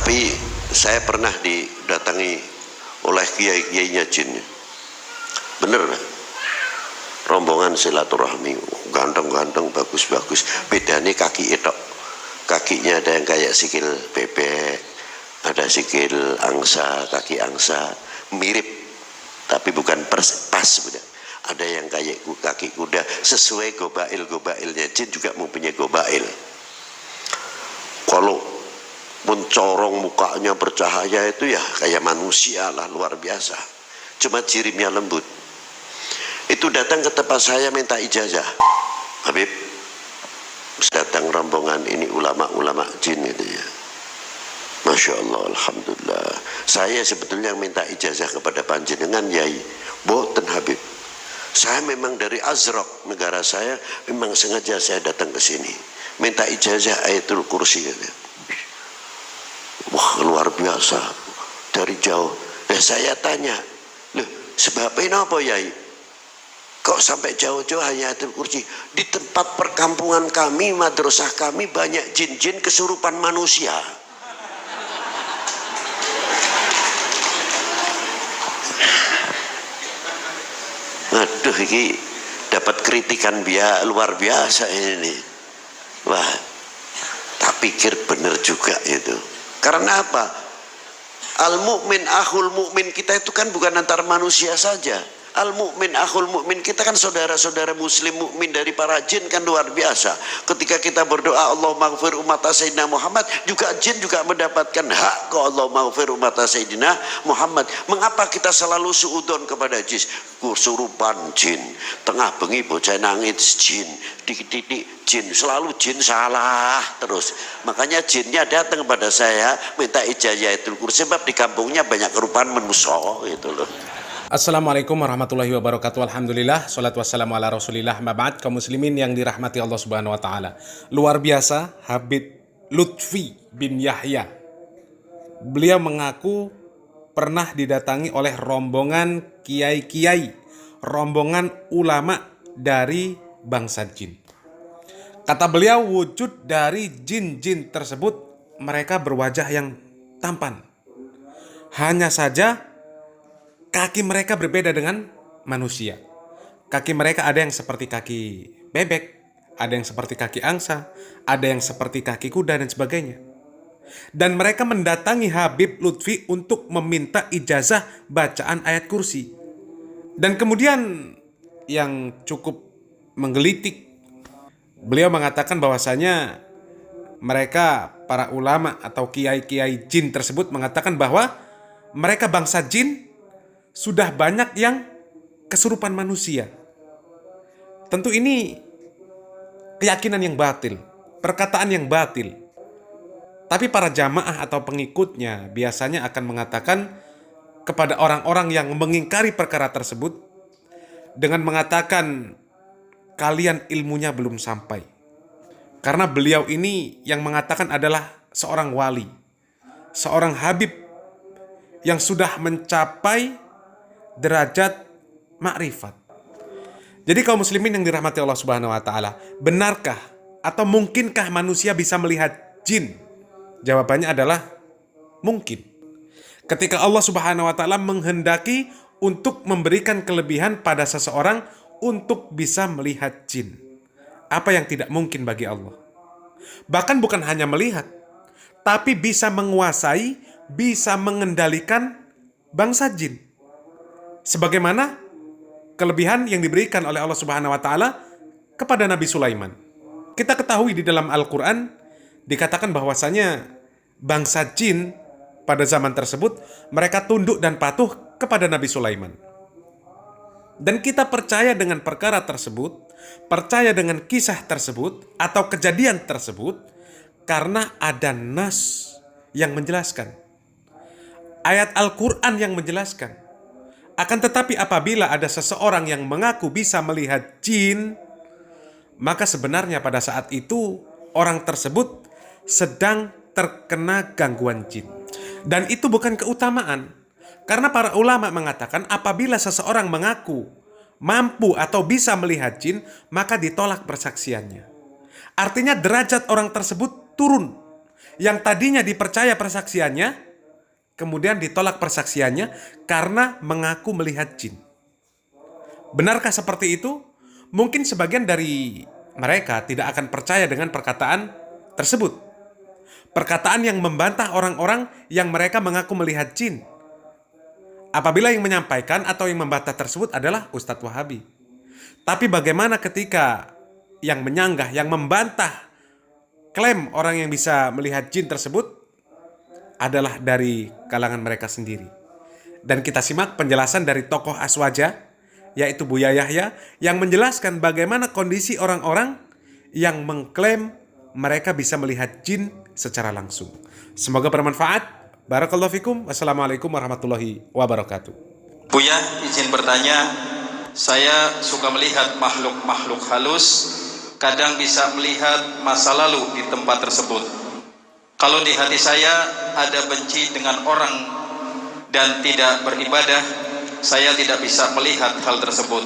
Tapi saya pernah didatangi oleh kiai-kiainya jin. Bener nggak? Rombongan silaturahmi, ganteng-ganteng, bagus-bagus. Bedanya kaki itu, kakinya ada yang kayak sikil bebek, ada sikil angsa, kaki angsa, mirip, tapi bukan pas. Ada yang kayak kaki kuda, sesuai gobailnya jin juga mempunyai gobail. Kalau mencorong mukanya bercahaya itu ya kayak manusia lah, luar biasa. Cuma jirimnya lembut. Itu datang ke tempat saya minta ijazah. Habib, datang rombongan ini ulama-ulama jin gitu ya. Masya Allah, Alhamdulillah. Saya sebetulnya minta ijazah kepada panjenengan Yai. Boten Habib. Saya memang dari Azraq, negara saya, memang sengaja saya datang ke sini. Minta ijazah Ayatul Kursi. Gitu. Wah, luar biasa. Dari jauh. Dan saya tanya, loh, sebabnya apa Yai? Kok sampai jauh-jauh hanya Ayatul Kursi? Di tempat perkampungan kami, madrasah kami banyak jin-jin kesurupan manusia. Aduh, ini dapat kritikan luar biasa ini. Wah, tak pikir bener juga itu. Karena apa? Al-mu'min akhul mu'min kita itu kan bukan antar manusia saja. Al-mu'min akhul mu'min kita kan saudara-saudara muslim mu'min dari para jin kan luar biasa. Ketika kita berdoa Allah maghfir umat Sayyidina Muhammad, juga jin juga mendapatkan hak ke Allah maghfir umat Sayyidina Muhammad. Mengapa kita selalu suudon kepada jin? Kesurupan jin, tengah bengi bocah nangis jin, titik-titik jin, selalu jin salah terus. Makanya jinnya datang kepada saya minta ijazah itu sebab di kampungnya banyak kerupahan manusia gitu loh. Assalamualaikum warahmatullahi wabarakatuh. Alhamdulillah, salatu wassalamu ala rasulillah. Ma'ba'ad, kaum muslimin yang dirahmati Allah subhanahu wa ta'ala. Luar biasa, Habib Lutfi bin Yahya. Beliau mengaku pernah didatangi oleh rombongan kiai-kiai, rombongan ulama dari bangsa jin. Kata beliau, wujud dari jin-jin tersebut, mereka berwajah yang tampan. Hanya saja kaki mereka berbeda dengan manusia. Kaki mereka ada yang seperti kaki bebek, ada yang seperti kaki angsa, ada yang seperti kaki kuda dan sebagainya. Dan mereka mendatangi Habib Lutfi untuk meminta ijazah bacaan ayat kursi. Dan kemudian yang cukup menggelitik, beliau mengatakan bahwasanya mereka para ulama atau kiai-kiai jin tersebut mengatakan bahwa mereka bangsa jin sudah banyak yang kesurupan manusia. Tentu ini keyakinan yang batil, perkataan yang batil. Tapi para jamaah atau pengikutnya biasanya akan mengatakan kepada orang-orang yang mengingkari perkara tersebut dengan mengatakan kalian ilmunya belum sampai. Karena beliau ini yang mengatakan adalah seorang wali, seorang habib yang sudah mencapai derajat makrifat. Jadi kaum muslimin yang dirahmati Allah subhanahu wa ta'ala, benarkah atau mungkinkah manusia bisa melihat jin? Jawabannya adalah mungkin. Ketika Allah subhanahu wa ta'ala menghendaki untuk memberikan kelebihan pada seseorang untuk bisa melihat jin. Apa yang tidak mungkin bagi Allah? Bahkan bukan hanya melihat, tapi bisa menguasai, bisa mengendalikan bangsa jin. Sebagaimana kelebihan yang diberikan oleh Allah Subhanahu wa taala kepada Nabi Sulaiman. Kita ketahui di dalam Al-Qur'an dikatakan bahwasanya bangsa jin pada zaman tersebut mereka tunduk dan patuh kepada Nabi Sulaiman. Dan kita percaya dengan perkara tersebut, percaya dengan kisah tersebut atau kejadian tersebut karena ada nas yang menjelaskan. Ayat Al-Qur'an yang menjelaskan. Akan tetapi apabila ada seseorang yang mengaku bisa melihat jin, maka sebenarnya pada saat itu orang tersebut sedang terkena gangguan jin. Dan itu bukan keutamaan. Karena para ulama mengatakan apabila seseorang mengaku mampu atau bisa melihat jin, maka ditolak persaksiannya. Artinya derajat orang tersebut turun. Yang tadinya dipercaya persaksiannya, kemudian ditolak persaksiannya karena mengaku melihat jin. Benarkah seperti itu? Mungkin sebagian dari mereka tidak akan percaya dengan perkataan tersebut. Perkataan yang membantah orang-orang yang mereka mengaku melihat jin. Apabila yang menyampaikan atau yang membantah tersebut adalah Ustadz Wahabi. Tapi bagaimana ketika yang menyanggah, yang membantah klaim orang yang bisa melihat jin tersebut adalah dari kalangan mereka sendiri. Dan kita simak penjelasan dari tokoh Aswaja, yaitu Buya Yahya, yang menjelaskan bagaimana kondisi orang-orang yang mengklaim mereka bisa melihat jin secara langsung. Semoga bermanfaat. Barakallahu fikum. Wassalamualaikum warahmatullahi wabarakatuh. Buya, izin bertanya. Saya suka melihat makhluk-makhluk halus, kadang bisa melihat masa lalu di tempat tersebut. Kalau di hati saya ada benci dengan orang dan tidak beribadah, saya tidak bisa melihat hal tersebut.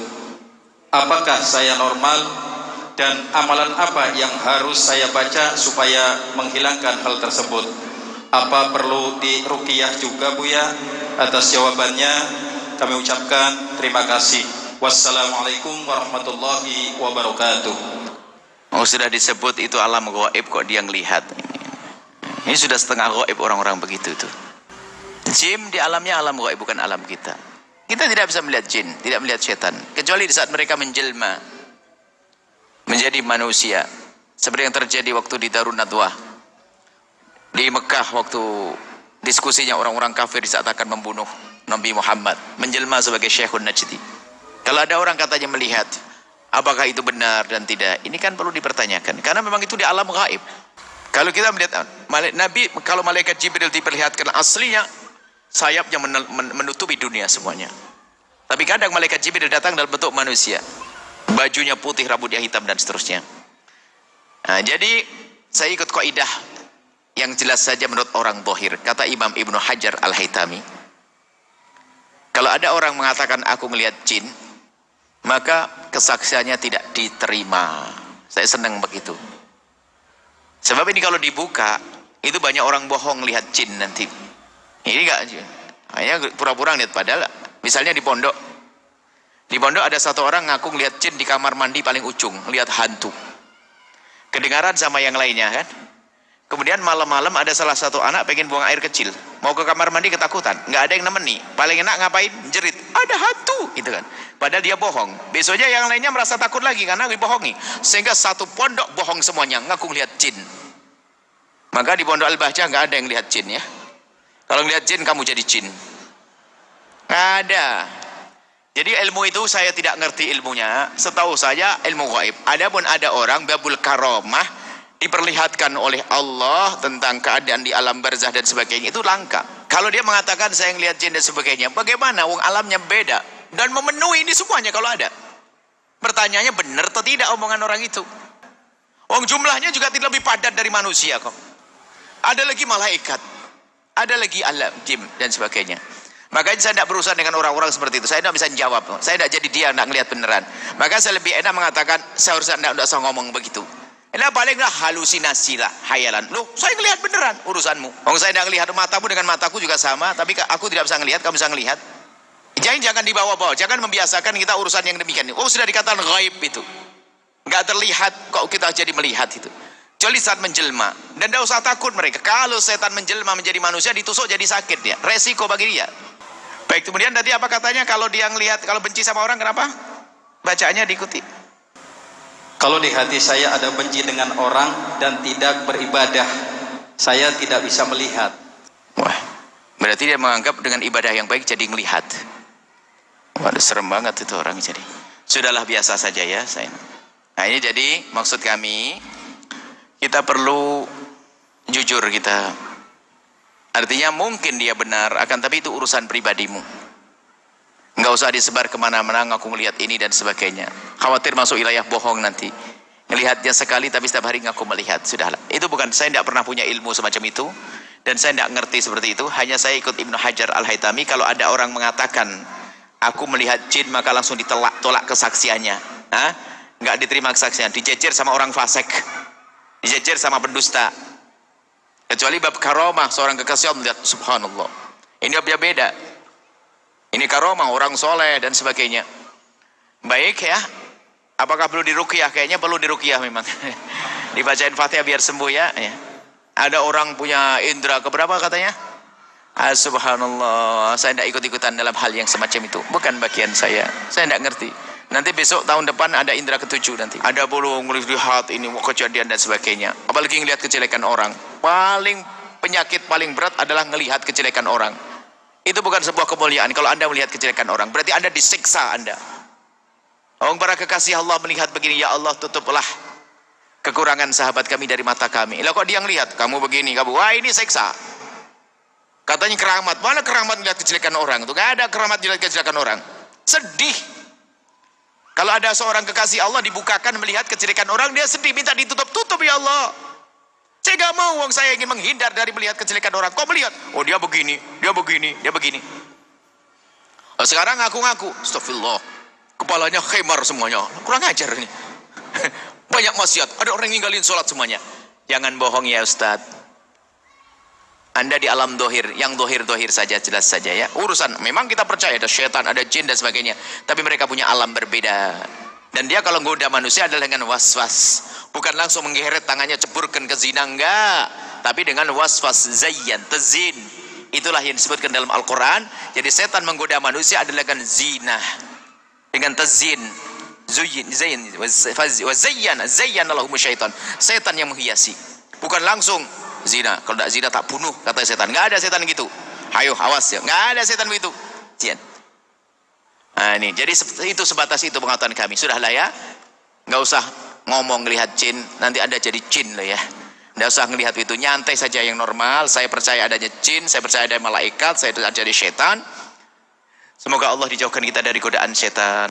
Apakah saya normal dan amalan apa yang harus saya baca supaya menghilangkan hal tersebut? Apa perlu diruqyah juga, Buya? Atas jawabannya kami ucapkan terima kasih. Wassalamualaikum warahmatullahi wabarakatuh. Oh, sudah disebut itu alam gaib kok dia ngelihat. Ini sudah setengah gaib orang-orang begitu tuh. Jin di alamnya alam gaib, bukan alam kita. Kita tidak bisa melihat jin, tidak melihat setan, kecuali di saat mereka menjelma menjadi manusia, seperti yang terjadi waktu di Darun Nadwah di Mekah, waktu diskusinya orang-orang kafir di saat akan membunuh Nabi Muhammad, menjelma sebagai Syekhun Najdi. Kalau ada orang katanya melihat, apakah itu benar dan tidak? Ini kan perlu dipertanyakan, karena memang itu di alam gaib. Kalau kita melihat Nabi, kalau malaikat Jibril diperlihatkan aslinya sayapnya menutupi dunia semuanya. Tapi kadang malaikat Jibril datang dalam bentuk manusia, bajunya putih, rambutnya hitam dan seterusnya. Nah, jadi saya ikut kaidah yang jelas saja menurut orang zahir. Kata Imam Ibnu Hajar Al-Haytami, kalau ada orang mengatakan aku melihat jin, maka kesaksiannya tidak diterima. Saya senang begitu. Sebab ini kalau dibuka, itu banyak orang bohong lihat jin nanti. Ini enggak, hanya pura-pura lihat, padahal misalnya di pondok ada satu orang ngaku lihat jin di kamar mandi paling ujung, lihat hantu. Kedengaran sama yang lainnya kan. Kemudian malam-malam ada salah satu anak pengen buang air kecil, mau ke kamar mandi ketakutan, nggak ada yang nemeni. Paling enak ngapain? Jerit, ada hantu, gitu kan. Padahal dia bohong. Besoknya yang lainnya merasa takut lagi karena dibohongi. Sehingga satu pondok bohong semuanya, ngaku lihat jin. Maka di pondok Al-Bahjah nggak ada yang lihat jin ya. Kalau lihat jin kamu jadi jin. Nggak ada. Jadi ilmu itu saya tidak ngerti ilmunya. Setahu saya ilmu gaib. Adapun ada orang babul karomah, diperlihatkan oleh Allah tentang keadaan di alam barzah dan sebagainya, itu langka. Kalau dia mengatakan saya ngelihat jin dan sebagainya, bagaimana? Wong alamnya beda dan memenuhi ini semuanya kalau ada. Pertanyaannya benar atau tidak omongan orang itu? Wong jumlahnya juga tidak lebih padat dari manusia kok. Ada lagi malaikat, ada lagi alam jin dan sebagainya. Makanya saya tidak berurusan dengan orang-orang seperti itu. Saya tidak bisa jawab. Saya tidak jadi dia, tidak ngelihat beneran. Maka saya lebih enak mengatakan saya harus tidak usah ngomong begitu. Ini palinglah halusinasi lah, hayalan. Loh, saya ngelihat beneran, urusanmu. Kalau saya tidak ngelihat, matamu dengan mataku juga sama, tapi aku tidak bisa ngelihat, kamu bisa ngelihat. Jangan dibawa-bawa, jangan membiasakan kita urusan yang demikian. Oh, sudah dikatakan gaib itu. Enggak terlihat, kok kita jadi melihat itu. Kecuali saat menjelma. Dan tidak usah takut mereka. Kalau setan menjelma menjadi manusia, ditusuk jadi sakit dia. Resiko bagi dia. Baik, kemudian tadi apa katanya? Kalau dia ngelihat, kalau benci sama orang, kenapa? Bacaannya diikuti. Kalau di hati saya ada benci dengan orang dan tidak beribadah, saya tidak bisa melihat. Wah, berarti dia menganggap dengan ibadah yang baik jadi ngelihat. Waduh, serem banget itu orang jadi. Sudahlah, biasa saja ya saya. Nah, ini jadi maksud kami, kita perlu jujur kita. Artinya mungkin dia benar, akan tapi itu urusan pribadimu. Nggak usah disebar kemana-mana, ngaku melihat ini dan sebagainya. Khawatir masuk wilayah bohong nanti. Melihatnya sekali tapi setiap hari ngaku melihat. Sudahlah. Itu bukan, saya tidak pernah punya ilmu semacam itu. Dan saya tidak ngerti seperti itu. Hanya saya ikut Ibnu Hajar Al-Haytami. Kalau ada orang mengatakan, aku melihat jin, maka langsung tolak kesaksiannya. Nggak diterima kesaksian. Dijejer sama orang fasik. Dijejer sama pendusta. Kecuali bab karomah, seorang kekasih Allah melihat, subhanallah. Ini beda. Ini karomah, orang soleh dan sebagainya. Baik ya. Apakah perlu diruqyah? Kayaknya perlu diruqyah memang. Dibacain Fatihah biar sembuh ya. Ada orang punya indera keberapa katanya? Subhanallah, saya tidak ikut-ikutan dalam hal yang semacam itu. Bukan bagian saya tidak ngerti. Nanti besok tahun depan ada indera ketujuh nanti. Ada puluh melihat ini kejadian dan sebagainya. Apalagi ngelihat kejelekan orang. Penyakit paling berat adalah ngelihat kejelekan orang. Itu bukan sebuah kemuliaan. Kalau Anda melihat kejelekan orang, berarti Anda disiksa Anda. Orang para kekasih Allah melihat begini, ya Allah tutuplah kekurangan sahabat kami dari mata kami. Lah kok dia ngelihat kamu begini, kamu wah ini siksa. Katanya keramat. Mana keramat melihat kejelekan orang? Itu gak ada keramat melihat kejelekan orang. Sedih. Kalau ada seorang kekasih Allah dibukakan melihat kejelekan orang, dia sedih, minta ditutup-tutup, ya Allah. Saya gak mau, wong saya ingin menghindar dari melihat kejelekan orang. Kok melihat? Oh dia begini, dia begini, dia begini. Oh, sekarang ngaku-ngaku, astagfirullah, kepalanya khemar semuanya. Kurang ajar ini. Banyak maksiat, ada orang yang ninggalin sholat semuanya. Jangan bohong ya Ustadz. Anda di alam dohir, yang dohir-dohir saja, jelas saja ya. Urusan, memang kita percaya ada syaitan, ada jin dan sebagainya. Tapi mereka punya alam berbeda. Dan dia kalau goda manusia adalah dengan was-was. Bukan langsung menggeret tangannya ceburkan ke zina, enggak. Tapi dengan was-was, zayyan, tazin. Itulah yang disebutkan dalam Al-Quran. Jadi setan menggoda manusia adalah dengan zina. Dengan tazin. Zayin, zayyana lahumu syaitan. Setan yang menghiasi. Bukan langsung zina. Kalau tidak zina tak bunuh, kata setan. Nggak ada setan gitu. Ayo awas ya, nggak ada setan begitu. Nah ini, jadi itu sebatas itu pengetahuan kami. Sudahlah ya, nggak usah ngomong ngelihat jin, nanti Anda jadi jin loh ya. Nggak usah ngelihat itu, nyantai saja yang normal. Saya percaya adanya jin, saya percaya ada malaikat, saya percaya ada setan. Semoga Allah dijauhkan kita dari godaan setan.